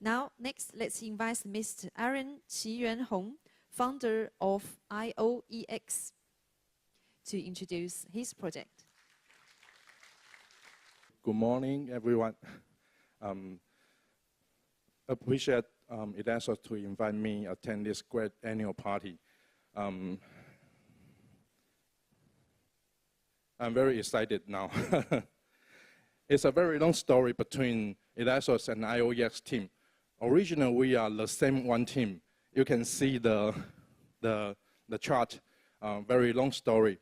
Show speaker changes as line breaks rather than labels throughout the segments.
Now, next, let's invite Mr. Aryan Hong, founder of ioeX, to introduce his project.
Good morning, everyone. Appreciate Elastos to invite me to attend this great annual party. I'm very excited now. It's a very long story between Elastos and ioeX team. Originally, we are the same one team. You can see the chart. Very long story.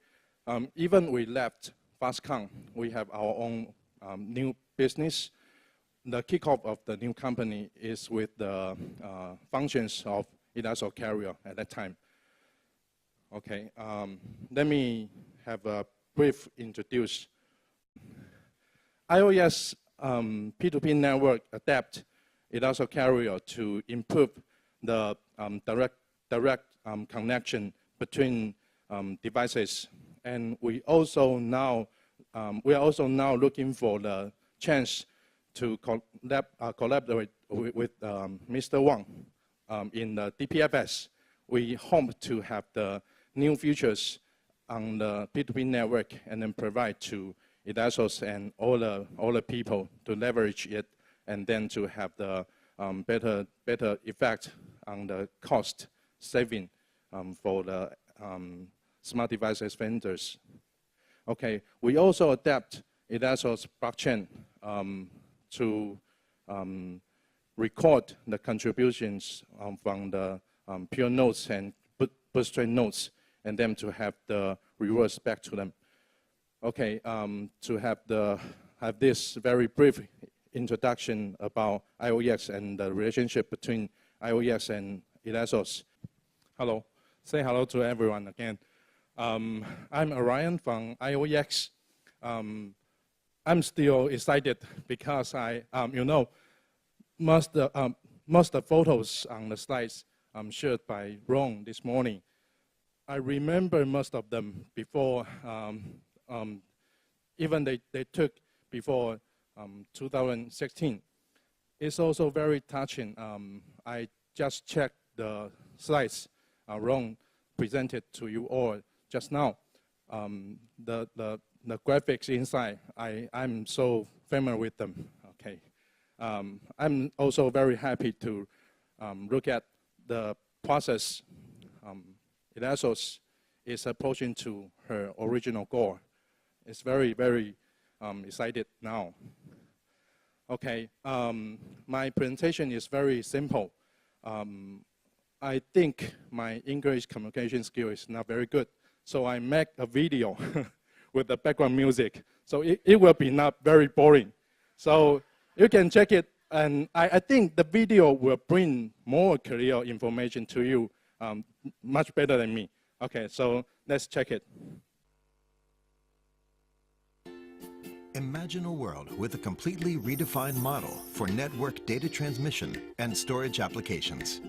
Even we left FastCon, we have our own new business. The kickoff of the new company is with the functions of Elastos Carrier at that time. Okay, let me have a brief introduce. ioeX P2P network adapt Elastos Carrier to improve the direct connection between devices, and we are also now looking for the chance to collaborate with Mr. Wang in the DPFS. We hope to have the new features on the P2P network and then provide to Elastos and all the people to leverage it, and then to have the better effect on the cost saving for the smart devices vendors. Okay, we also adapt Elastos blockchain to record the contributions from the pure nodes and bootstrap nodes, and then to have the rewards back to them. Okay, to have this very brief introduction about ioeX and the relationship between ioeX and Elastos. Hello, say hello to everyone again. I'm Aryan from ioeX. I'm still excited because most of the photos on the slides shared by Ron this morning. I remember most of them before, even they took before 2016. It's also very touching. I just checked the slides Ron presented to you all just now. The graphics inside, I'm so familiar with them. Okay, I'm also very happy to look at the process. Elastos is approaching to her original goal. It's very excited now. Okay, my presentation is very simple. I think my English communication skill is not very good, so I make a video with the background music. So it will be not very boring. So you can check it, and I think the video will bring more clear information to you, much better than me. Okay, so let's check it.
Imagine a world with a completely redefined model for network data transmission and storage applications.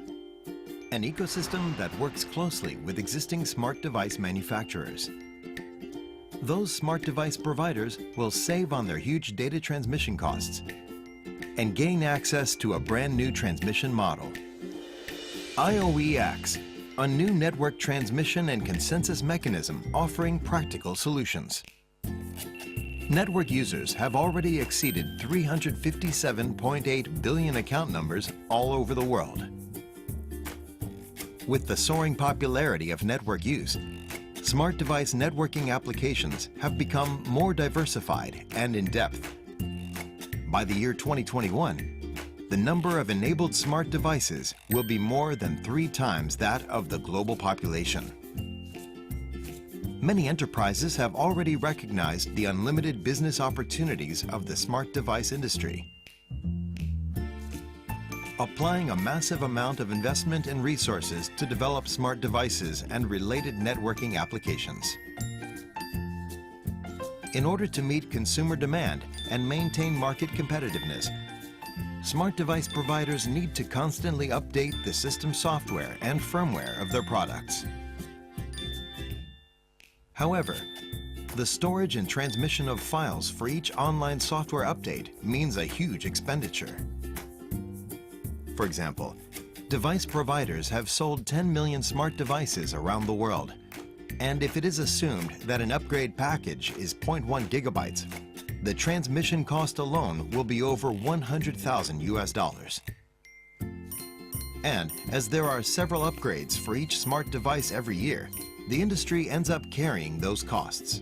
An ecosystem that works closely with existing smart device manufacturers. Those smart device providers will save on their huge data transmission costs and gain access to a brand new transmission model. ioeX, a new network transmission and consensus mechanism offering practical solutions. Network users have already exceeded 357.8 billion account numbers all over the world. With the soaring popularity of network use, smart device networking applications have become more diversified and in-depth. By the year 2021, the number of enabled smart devices will be more than 3 times that of the global population. Many enterprises have already recognized the unlimited business opportunities of the smart device industry, applying a massive amount of investment and resources to develop smart devices and related networking applications. In order to meet consumer demand and maintain market competitiveness, smart device providers need to constantly update the system software and firmware of their products. However, the storage and transmission of files for each online software update means a huge expenditure. For example, device providers have sold 10 million smart devices around the world. And if it is assumed that an upgrade package is 0.1 gigabytes, the transmission cost alone will be over 100,000 US dollars. And as there are several upgrades for each smart device every year, the industry ends up carrying those costs.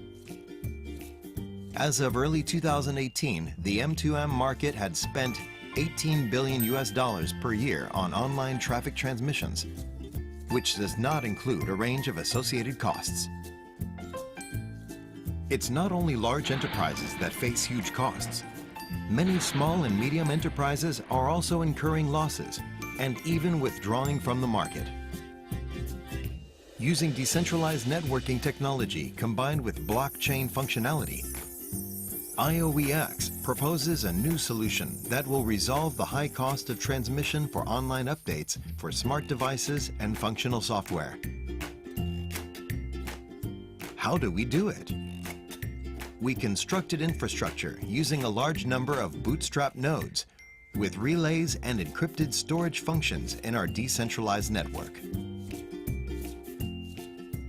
As of early 2018, the M2M market had spent 18 billion US dollars per year on online traffic transmissions, which does not include a range of associated costs. It's not only large enterprises that face huge costs. Many small and medium enterprises are also incurring losses and even withdrawing from the market. Using decentralized networking technology combined with blockchain functionality, ioeX proposes a new solution that will resolve the high cost of transmission for online updates for smart devices and functional software. How do we do it? We constructed infrastructure using a large number of bootstrap nodes with relays and encrypted storage functions in our decentralized network.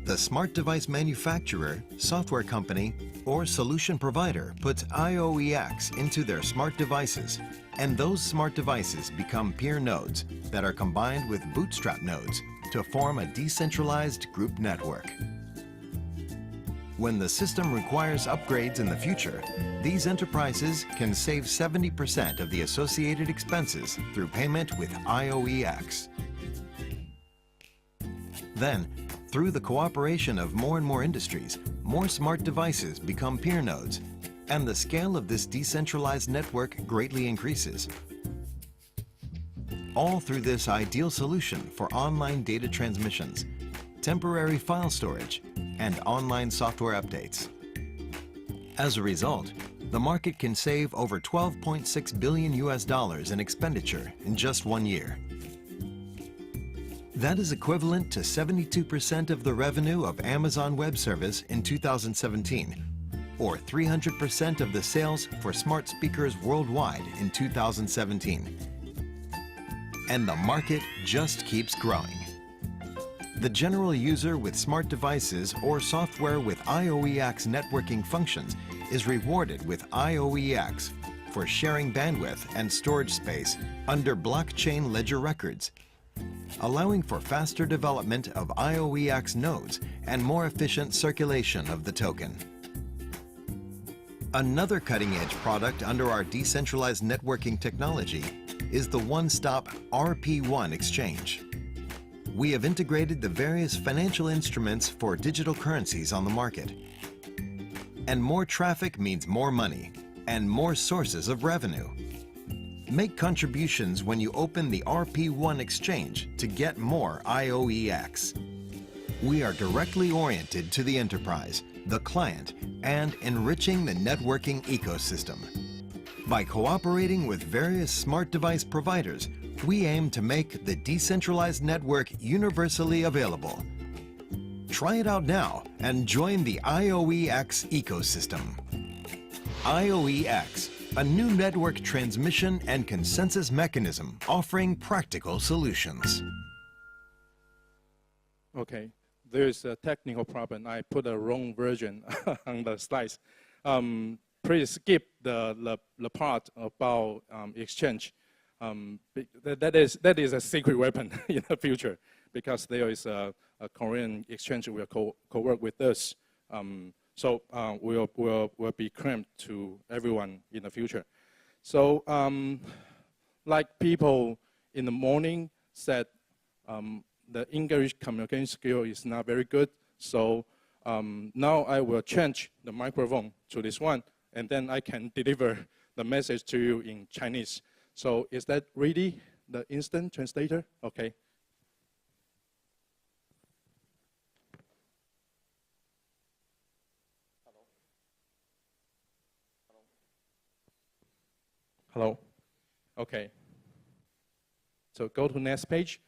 The smart device manufacturer, software company, or solution provider puts ioeX into their smart devices, and those smart devices become peer nodes that are combined with bootstrap nodes to form a decentralized group network. When the system requires upgrades in the future, these enterprises can save 70% of the associated expenses through payment with ioeX. Then, through the cooperation of more and more industries, more smart devices become peer nodes, and the scale of this decentralized network greatly increases. All through this ideal solution for online data transmissions, temporary file storage, and online software updates. As a result, the market can save over 12.6 billion US dollars in expenditure in just 1 year. That is equivalent to 72% of the revenue of Amazon Web Service in 2017, or 300% of the sales for smart speakers worldwide in 2017. And the market just keeps growing. The general user with smart devices or software with ioeX networking functions is rewarded with ioeX for sharing bandwidth and storage space under blockchain ledger records, allowing for faster development of ioeX nodes and more efficient circulation of the token. Another cutting-edge product under our decentralized networking technology is the one-stop RP1 exchange. We have integrated the various financial instruments for digital currencies on the market. And more traffic means more money and more sources of revenue. Make contributions when you open the RP1 exchange to get more ioeX. We are directly oriented to the enterprise, the client, and enriching the networking ecosystem. By cooperating with various smart device providers, we aim to make the decentralized network universally available. Try it out now and join the ioeX ecosystem. ioeX, a new network transmission and consensus mechanism offering practical solutions.
Okay, there's a technical problem. I put a wrong version on the slides. Please skip the part about exchange. That is a secret weapon in the future, because there is a Korean exchange will co-work with us. So we'll be cramped to everyone in the future. So like people in the morning said, the English communication skill is not very good. So now I will change the microphone to this one, and then I can deliver the message to you in Chinese. So is that ready, the instant translator? Okay. Hello. Okay. So go to next page.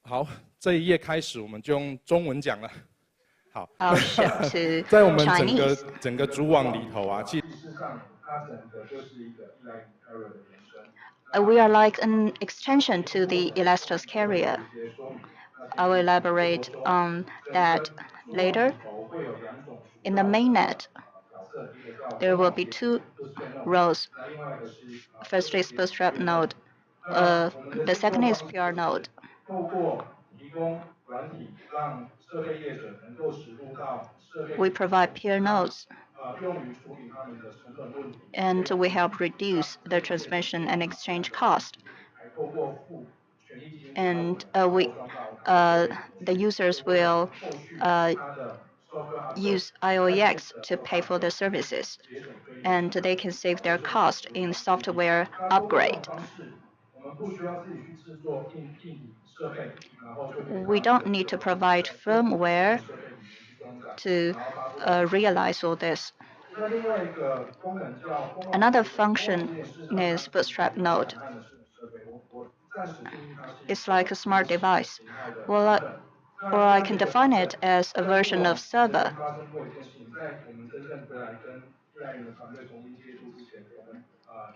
好，这一页开始我们就用中文讲了。好，在我们整个主网里头啊，其实上它整个就是一个 like error 的延伸。
we are like an extension to the Elastos carrier. I will elaborate on that later. In the mainnet, there will be two rows. First is bootstrap node. The second is PR node. We provide peer nodes, and we help reduce the transmission and exchange cost. And the users will use ioeX to pay for the services, and they can save their cost in software upgrade. We don't need to provide firmware to realize all this. Another function is bootstrap node. It's like a smart device. Or I can define it as a version of server.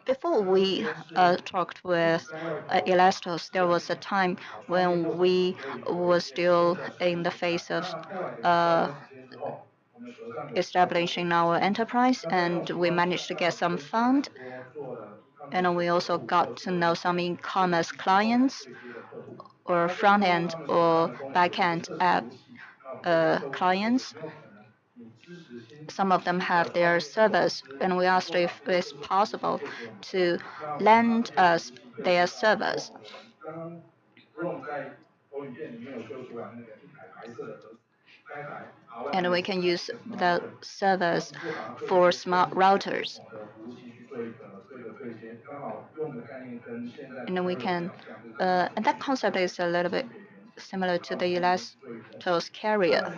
Before we talked with Elastos, there was a time when we were still in the phase of establishing our enterprise, and we managed to get some fund, and we also got to know some e-commerce clients or front end or back end app clients. Some of them have their servers, and we asked if it's possible to lend us their servers. And we can use the servers for smart routers. And we can, and that concept is a little bit similar to the Elastos carrier.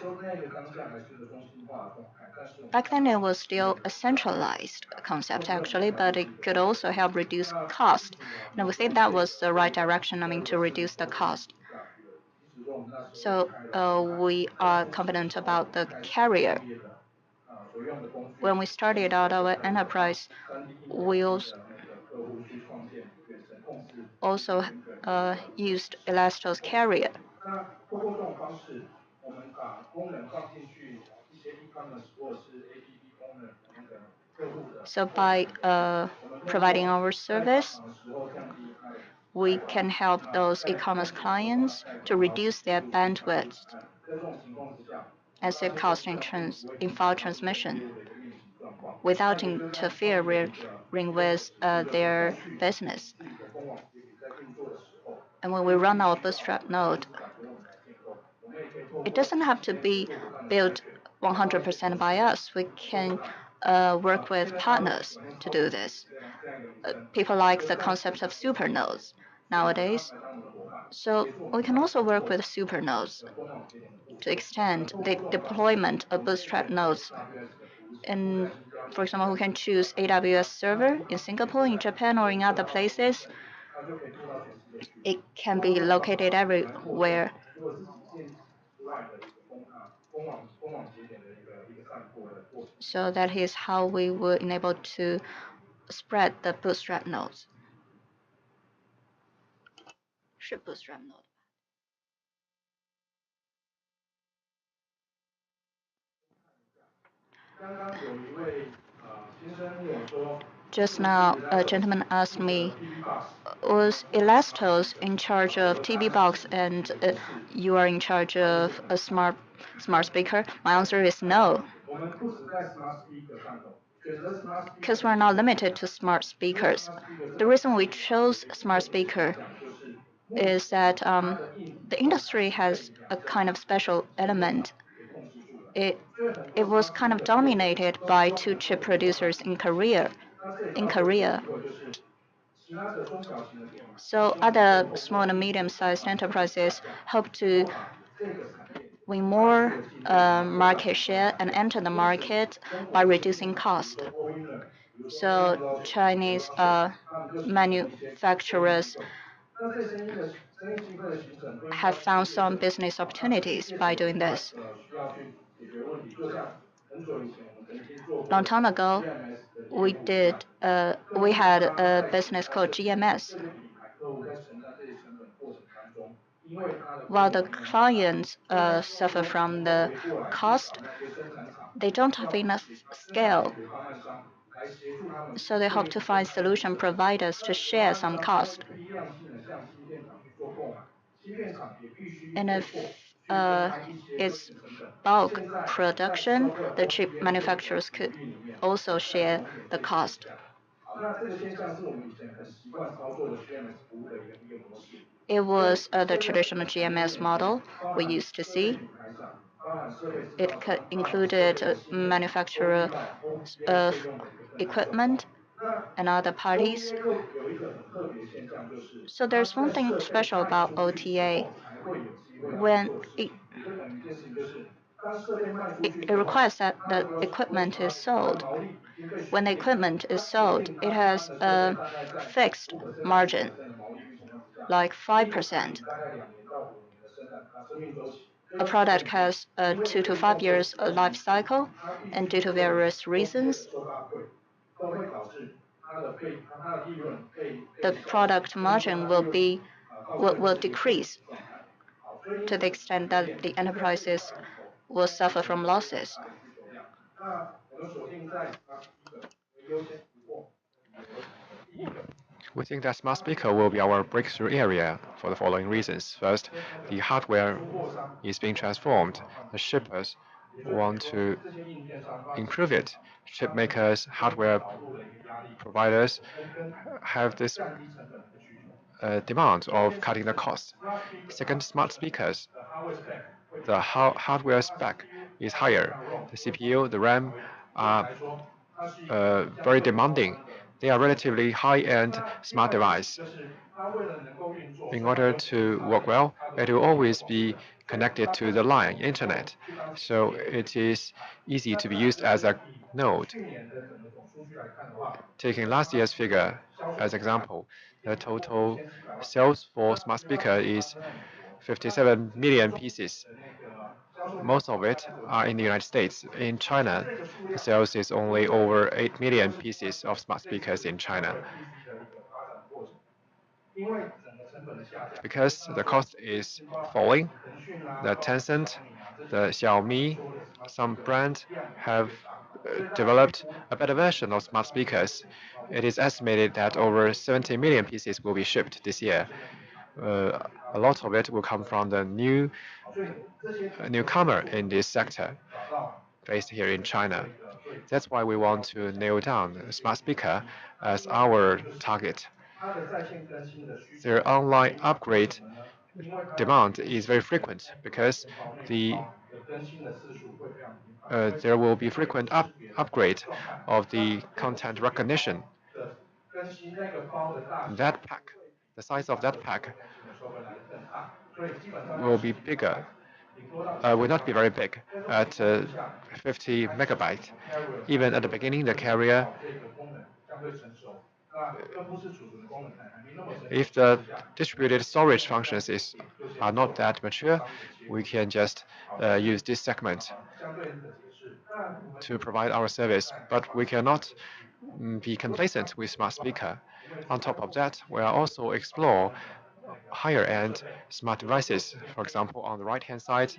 Back then, it was still a centralized concept, actually, but it could also help reduce cost. And we think that was the right direction, to reduce the cost. So we are confident about the carrier. When we started out our enterprise, we also used Elastos carrier. So by providing our service, we can help those e-commerce clients to reduce their bandwidth and save cost in file transmission without interfering with their business. And when we run our bootstrap node, it doesn't have to be built 100% by us. We can work with partners to do this. People like the concept of super nodes nowadays. So we can also work with super nodes to extend the deployment of bootstrap nodes. And for example, we can choose AWS server in Singapore, in Japan, or in other places. It can be located everywhere. So that is how we were enabled to spread the bootstrap nodes. 是 bootstrap node. Just now, a gentleman asked me, was Elastos in charge of TV box and you are in charge of a smart speaker? My answer is no. Because we're not limited to smart speakers. The reason we chose smart speaker is that the industry has a kind of special element. It was kind of dominated by two chip producers in Korea. So other small and medium-sized enterprises hope to win more market share and enter the market by reducing cost. So Chinese manufacturers have found some business opportunities by doing this. Long time ago, we had a business called GMS. While the clients suffer from the cost, they don't have enough scale. So they hope to find solution providers to share some cost. And if it's bulk production, the chip manufacturers could also share the cost. It was the traditional GMS model we used to see. It included manufacturer of equipment and other parties. So there's one thing special about OTA. When it requires that the equipment is sold. When the equipment is sold, it has a fixed margin, like 5%. A product has a 2 to 5 years life cycle, and due to various reasons, the product margin will decrease to the extent that the enterprises will suffer from losses.
We think that smart speaker will be our breakthrough area for the following reasons. First, the hardware is being transformed. The shippers want to improve it. Chip makers, hardware providers have this demand of cutting the cost. Second, smart speakers. The hardware spec is higher. The CPU, the RAM are very demanding. They are relatively high-end smart device. In order to work well, it will always be connected to the line, internet. So it is easy to be used as a node. Taking last year's figure as example, the total sales for smart speaker is 57 million pieces. Most of it are in the United States. In China, the sales is only over 8 million pieces of smart speakers in China. Because the cost is falling, the Tencent, the Xiaomi, some brands have developed a better version of smart speakers. It is estimated that over 70 million pieces will be shipped this year. A lot of it will come from the newcomer in this sector, based here in China. That's why we want to nail down the smart speaker as our target. Their online upgrade demand is very frequent because there will be frequent upgrade of the content recognition. That pack, the size of that pack will be bigger, will not be very big at 50 megabytes. Even at the beginning, the carrier, if the distributed storage functions are not that mature, we can just use this segment to provide our service. But we cannot be complacent with smart speaker. On top of that, we are also explore higher-end smart devices. For example, on the right-hand side,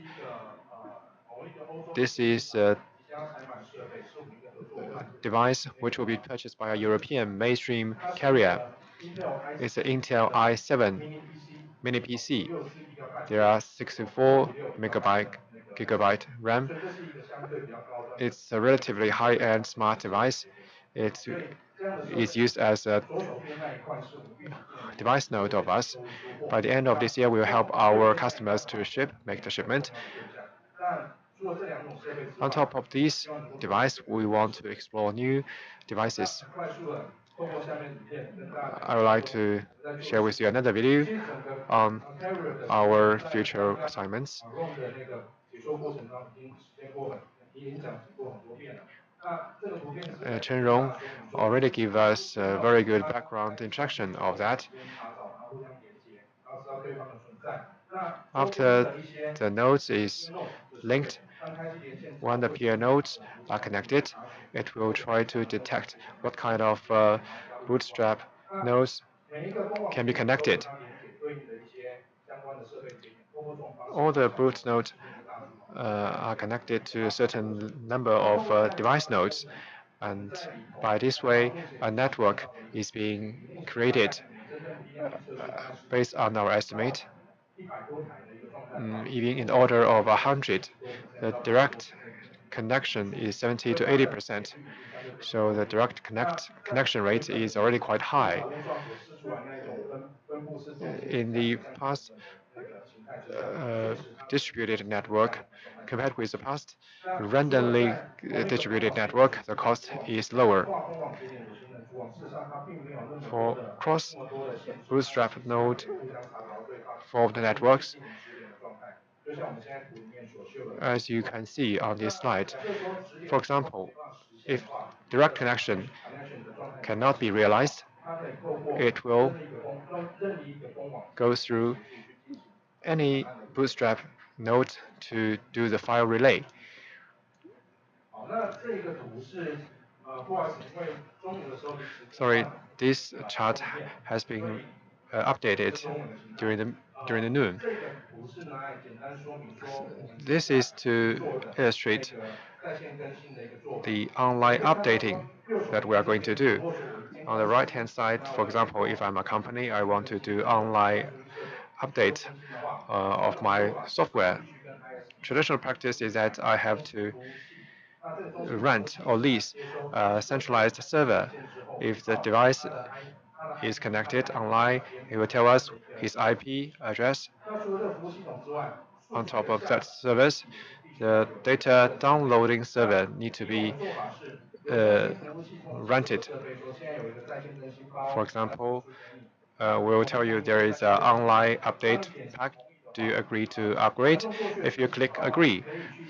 this is a device which will be purchased by a European mainstream carrier. It's an Intel i7 mini PC. There are 64 gigabyte RAM. It's a relatively high-end smart device. It is used as a device node of us. By the end of this year, we will help our customers to make the shipment. On top of this device, we want to explore new devices. I would like to share with you another video on our future assignments. Chen Rong already gave us a very good background introduction of that. After the nodes is linked, When the peer nodes are connected, it will try to detect what kind of bootstrap nodes can be connected. All the boot nodes are connected to a certain number of device nodes, and by this way, a network is being created based on our estimate, even in order of 100. The direct connection is 70 to 80%. So the direct connection rate is already quite high. In the past distributed network, compared with the past randomly distributed network, the cost is lower. For cross bootstrap node formed networks, as you can see on this slide, for example, if direct connection cannot be realized, it will go through any bootstrap node to do the file relay. Sorry, this chart has been updated during the noon. This is to illustrate the online updating that we are going to do. On the right-hand side, for example, if I'm a company, I want to do online update of my software. Traditional practice is that I have to rent or lease a centralized server. If the device is connected online, it will tell us his IP address. On top of that service, the data downloading server need to be rented. For example, we'll tell you there is an online update pack. Do you agree to upgrade? If you click agree,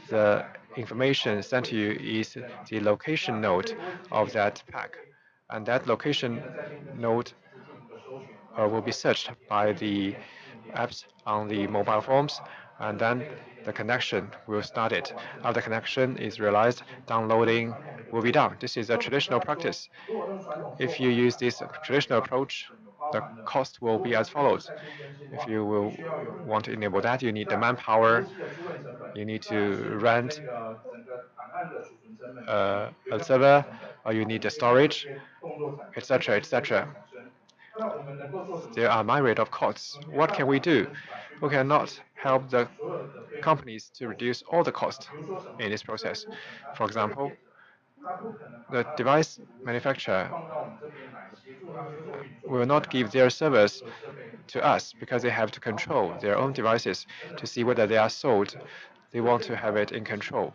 the information sent to you is the location node of that pack. And that location node will be searched by the apps on the mobile phones, and then the connection will start it. After the connection is realized, downloading will be done. This is a traditional practice. If you use this traditional approach, the cost will be as follows. If you will want to enable that, you need the manpower, you need to rent a server, or you need the storage, etc., etc. There are myriad of costs. What can we do? We cannot help the companies to reduce all the costs in this process. For example, the device manufacturer will not give their servers to us because they have to control their own devices to see whether they are sold. They want to have it in control.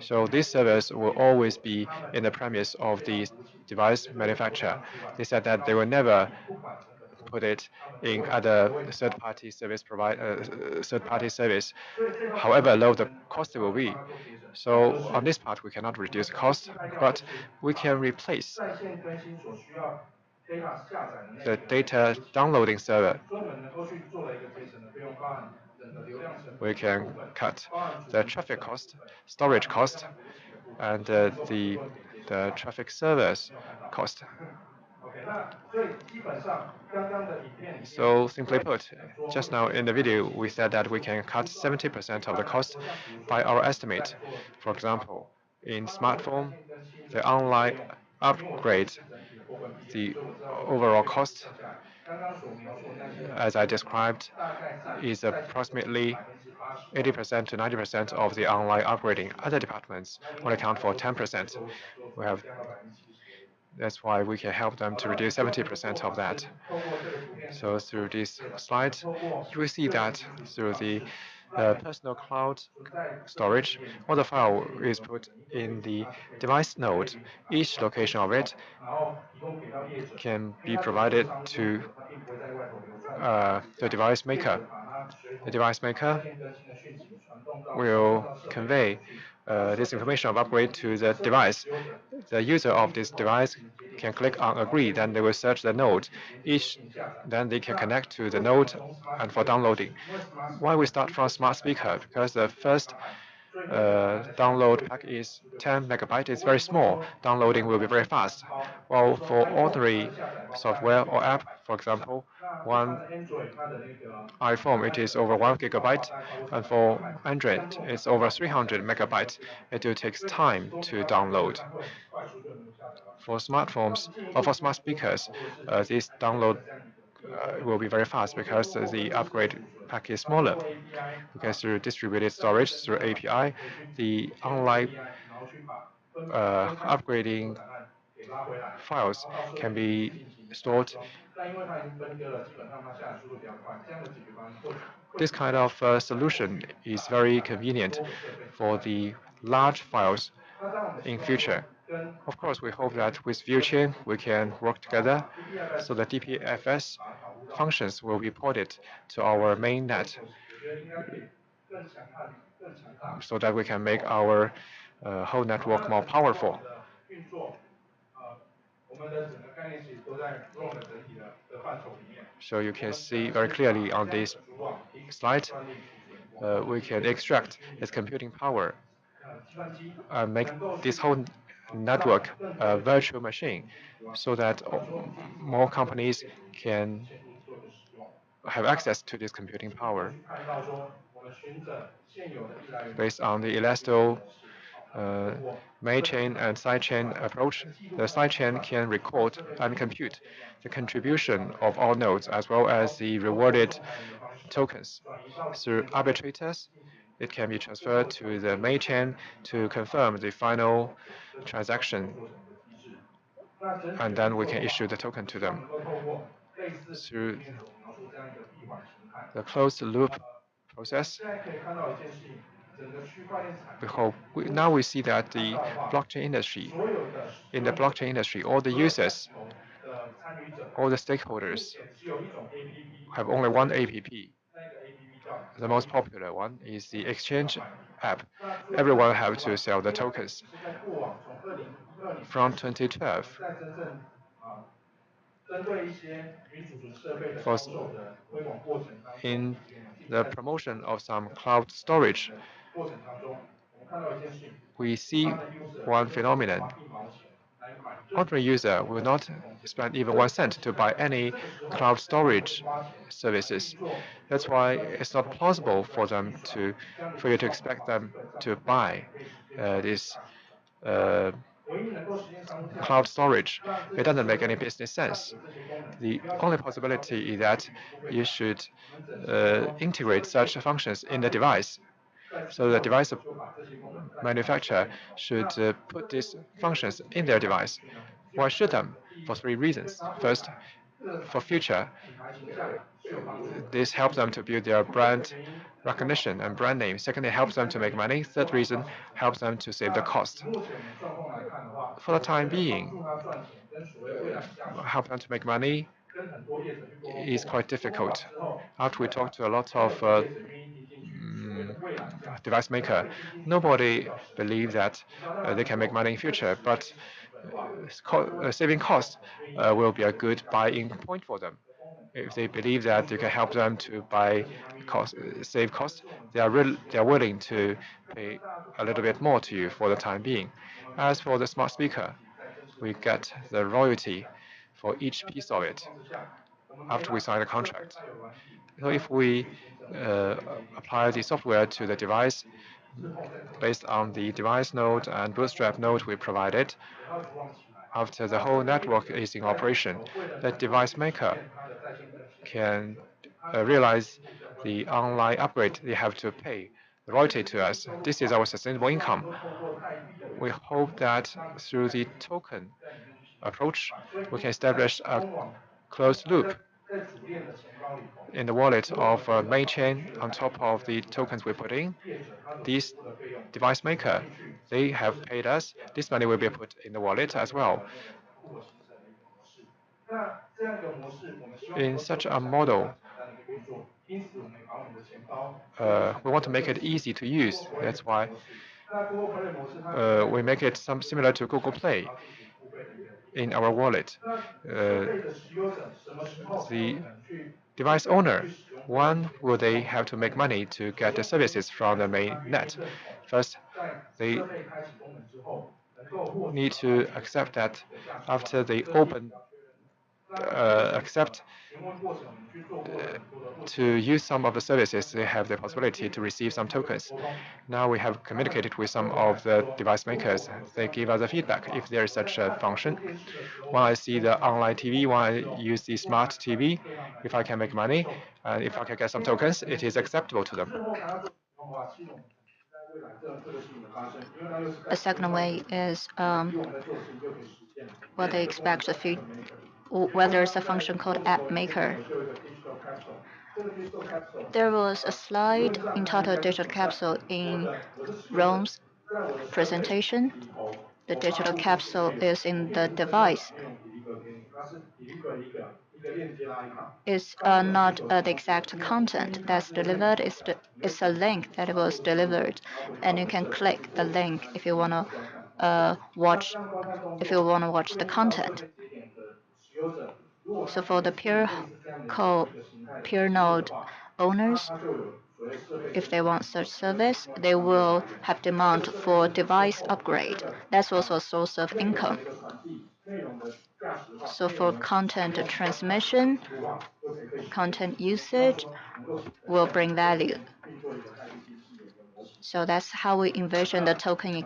So these servers will always be in the premise of the device manufacturer. They said that they will never put it in other third-party service, however low the cost will be. So on this part, we cannot reduce cost, but we can replace the data downloading server. We can cut the traffic cost, storage cost, and the traffic servers cost. So simply put, just now in the video, we said that we can cut 70% of the cost by our estimate. For example, in smartphone, the online upgrade, the overall cost, as I described, is approximately 80% to 90% of the online upgrading. Other departments only account for 10%. That's why we can help them to reduce 70% of that. So through this slide, you will see that through the personal cloud storage, all the file is put in the device node. Each location of it can be provided to the device maker. The device maker will convey this information of upgrade to the device. The user of this device can click on agree, then they will search the node. Then they can connect to the node and for downloading. Why we start from smart speaker? Because the first download pack is 10 megabytes. It's very small. Downloading will be very fast. While for ordinary software or app, for example, one iPhone, it is over 1 gigabyte, and for Android, it's over 300 megabytes. It will take time to download. For smartphones or for smart speakers, this download will be very fast because the upgrade pack is smaller. Because through distributed storage, through API, the online upgrading files can be stored. This kind of solution is very convenient for the large files in future. Of course, we hope that with ViewChain we can work together so the DPFS functions will be ported to our main net so that we can make our whole network more powerful. So you can see very clearly on this slide, we can extract its computing power and make this whole network a virtual machine so that more companies can have access to this computing power. Based on the Elastos main chain and sidechain approach, the sidechain can record and compute the contribution of all nodes as well as the rewarded tokens. Through arbitrators, it can be transferred to the main chain to confirm the final transaction, and then we can issue the token to them. Through the closed loop process, now we see that the blockchain industry, all the users, all the stakeholders have only one app. The most popular one is the exchange app. Everyone have to sell the tokens. From 2012, in the promotion of some cloud storage, we see one phenomenon. Ordinary user will not spend even 1 cent to buy any cloud storage services. That's why it's not plausible for you to expect them to buy this cloud storage. It doesn't make any business sense. The only possibility is that you should integrate such functions in the device. So the device manufacturer should put these functions in their device. Why should them? For 3 reasons. First, for future, this helps them to build their brand recognition and brand name. Secondly, it helps them to make money. Third reason, helps them to save the cost. For the time being, help them to make money is quite difficult. After we talk to a lot of device maker, nobody believes that they can make money in future, but saving cost will be a good buying point for them. If they believe that you can help them to save cost, they are willing to pay a little bit more to you for the time being. As for the smart speaker, we get the royalty for each piece of it after we sign the contract. So if we apply the software to the device based on the device node and bootstrap node we provided, after the whole network is in operation, the device maker can realize the online upgrade they have to pay the royalty to us. This is our sustainable income. We hope that through the token approach, we can establish a closed loop in the wallet of main chain on top of the tokens we put in. These device maker, they have paid us. This money will be put in the wallet as well. In such a model, we want to make it easy to use. That's why we make it similar to Google Play. in our wallet. The device owner, when will they have to make money to get the services from the main net? First, they need to accept that after they accept to use some of the services, they have the possibility to receive some tokens. Now we have communicated with some of the device makers. They give us a feedback if there is such a function. When I see the online TV, when I use the smart TV, if I can make money, if I can get some tokens, it is acceptable to them.
A second way is what they expect where there's a function called app maker. There was a slide entitled Digital Capsule in Rome's presentation. The digital capsule is in the device. It's not the exact content that's delivered. It's a link that was delivered, and you can click the link if you wanna watch the content. So for the peer node owners, if they want such service, they will have demand for device upgrade. That's also a source of income. So for content transmission, content usage will bring value. So that's how we envision the token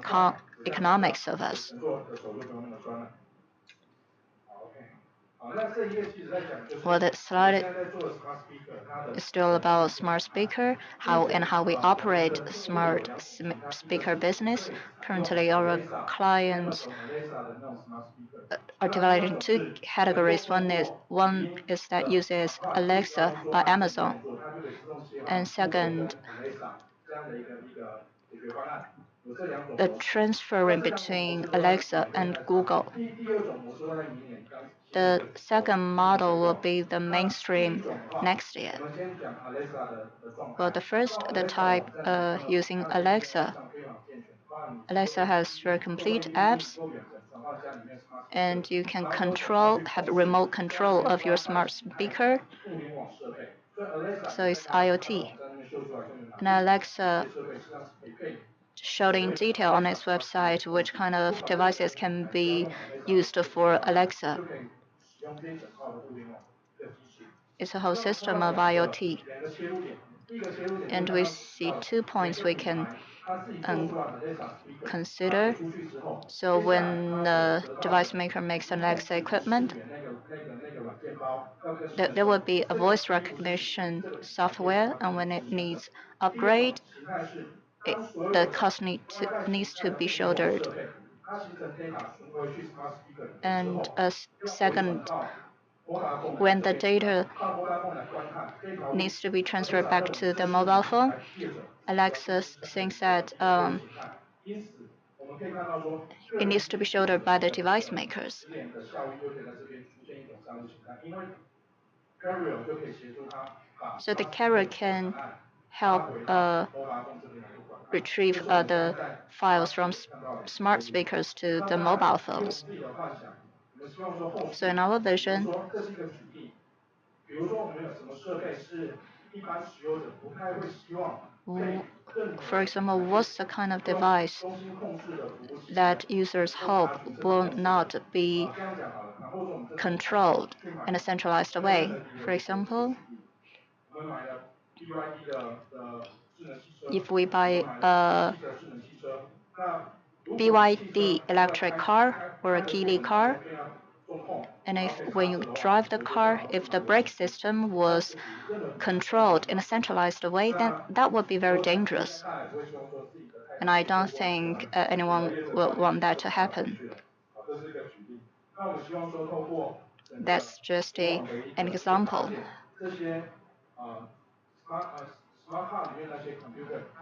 economics of us. Well, that slide is still about smart speaker, how we operate smart speaker business. Currently, our clients are divided in two categories. One is that uses Alexa by Amazon, and second, the transferring between Alexa and Google. The second model will be the mainstream next year. Well, the type using Alexa. Alexa has very complete apps, and you can have remote control of your smart speaker. So it's IoT. And Alexa showed in detail on its website which kind of devices can be used for Alexa. It's a whole system of IoT. And we see 2 points we can consider. So when the device maker makes an Alexa equipment, there will be a voice recognition software, and when it needs upgrade, the cost needs to be shouldered. And second, when the data needs to be transferred back to the mobile phone, Alexa thinks that it needs to be shouldered by the device makers. So the carrier can help retrieve the files from smart speakers to the mobile phones. So in our vision, for example, what's the kind of device that users hope will not be controlled in a centralized way? For example, if we buy a BYD electric car or a Geely car, and when you drive the car, if the brake system was controlled in a centralized way, then that would be very dangerous. And I don't think anyone will want that to happen. That's just an example.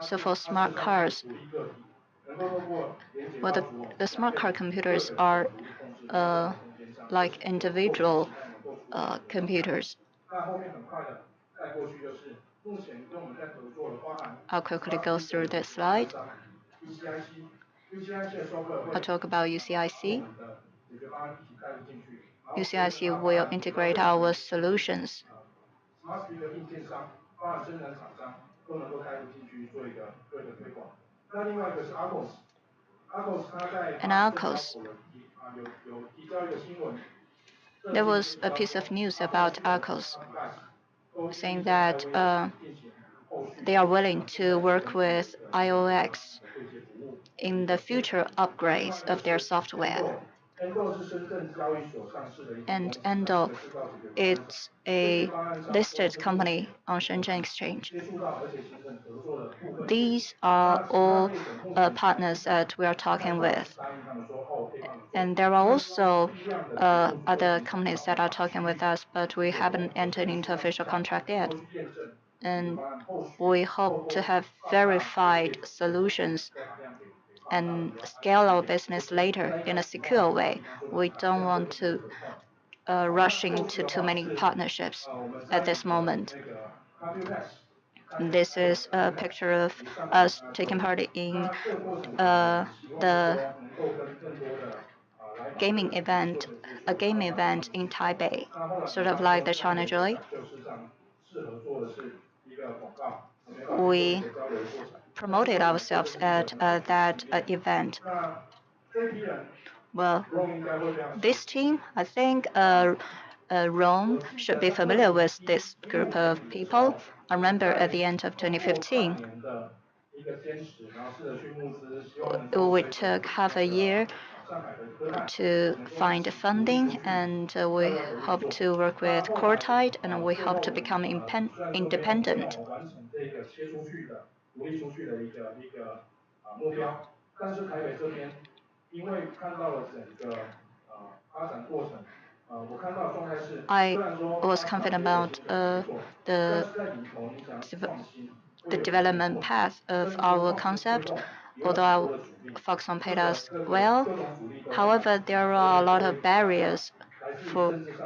So for smart cars, well, the smart car computers are like individual computers. I'll quickly go through this slide. I'll talk about ioeX's. UCIC will integrate our solutions. And Arcos, there was a piece of news about Arcos saying that they are willing to work with ioeX in the future upgrades of their software. And Endo, it's a listed company on Shenzhen Exchange. These are all partners that we are talking with. And there are also other companies that are talking with us, but we haven't entered into official contract yet. And we hope to have verified solutions and scale our business later in a secure way. We don't want to rush into too many partnerships at this moment. This is a picture of us taking part in the gaming event, a game event in Taipei, sort of like the China Joy. We promoted ourselves at that event. Well, this team, I think Rome should be familiar with this group of people. I remember at the end of 2015, we took half a year to find funding, and we hope to work with Coretide, and we hope to become independent. I was confident about the development path of our concept, although Foxconn paid us well. However, there are a lot of barriers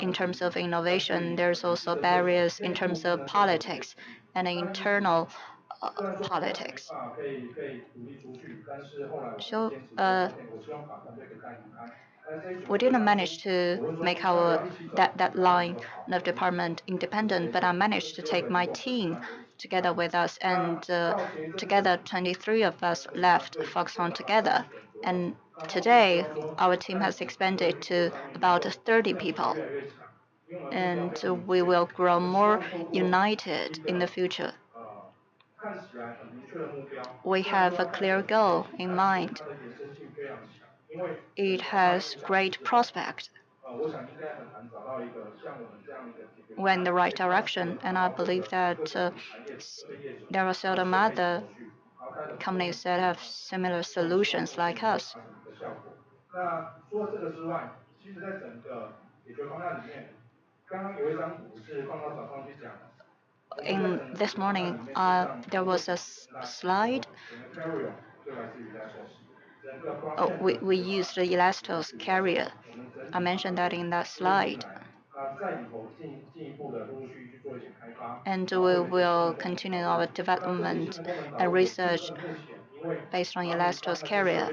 in terms of innovation. There's also barriers in terms of politics and internal politics. So we didn't manage to make that line of department independent, but I managed to take my team together with us, and together 23 of us left Foxconn together. And today, our team has expanded to about 30 people, and we will grow more united in the future. We have a clear goal in mind. It has great prospect. We're in the right direction, and I believe that there are seldom other companies that have similar solutions like us. In this morning, there was a slide. We used the Elastos carrier. I mentioned that in that slide. And we will continue our development and research based on Elastos carrier.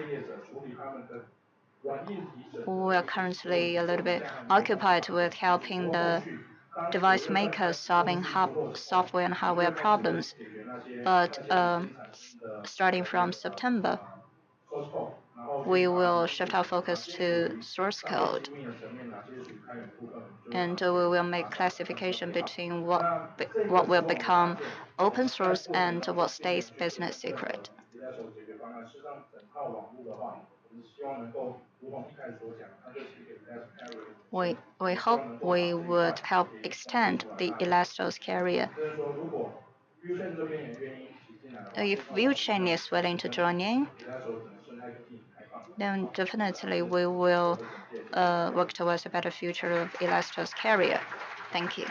We are currently a little bit occupied with helping the device makers solving software and hardware problems. But starting from September, we will shift our focus to source code. And we will make classification between what will become open source and what stays business secret. We hope we would help extend the Elastos carrier. If ViewChain is willing to join in, then definitely we will work towards a better future of Elastos carrier. Thank you.